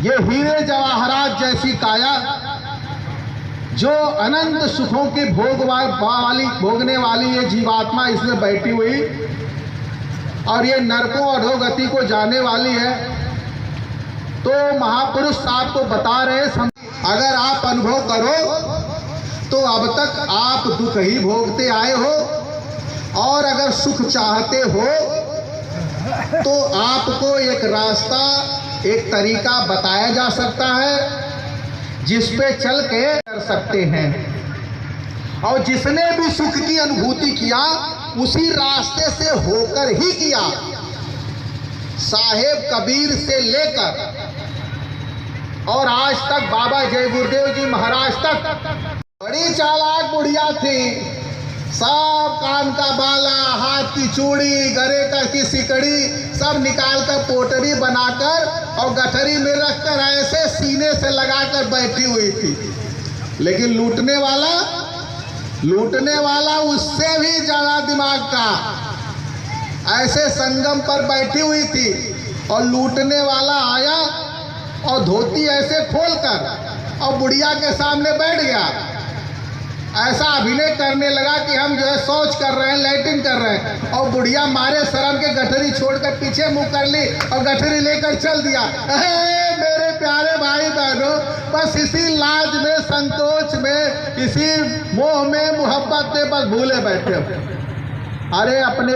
ये हीरे जवाहरात जैसी काया जो अनंत सुखों की भोगने वाली ये जीवात्मा इसमें बैठी हुई और ये नरकों अधोगति को जाने वाली है। तो महापुरुष साहब को बता रहे, अगर आप अनुभव करो तो अब तक आप दुख ही भोगते आए हो, और अगर सुख चाहते हो तो आपको एक रास्ता, एक तरीका बताया जा सकता है जिस पे चल के कर सकते हैं। और जिसने भी सुख की अनुभूति किया उसी रास्ते से होकर ही किया। साहेब कबीर से लेकर और आज तक बाबा जय गुरुदेव जी महाराज तक बड़ी चालाक बुढ़िया थी। सब कान का बाला, हाथ की चूड़ी, गले का की सिकड़ी सब निकाल कर पोटरी बनाकर और गठरी में रखकर ऐसे सीने से लगाकर बैठी हुई थी। लेकिन लूटने वाला उससे भी ज्यादा दिमाग का, ऐसे संगम पर बैठी हुई थी और लूटने वाला आया और धोती ऐसे खोलकर और बुढ़िया के सामने बैठ गया। ऐसा अभिनय करने लगा कि हम जो है शौच कर रहे हैं, लैट्रिन कर रहे हैं, और बुढ़िया मारे शर्म के गठरी छोड़कर पीछे मुंह कर ली और गठरी लेकर चल दिया। मेरे प्यारे भाई बहनों, बस इसी लाज में, संकोच में, इसी मोह में, मोहब्बत में बस भूले बैठे हो। अरे अपने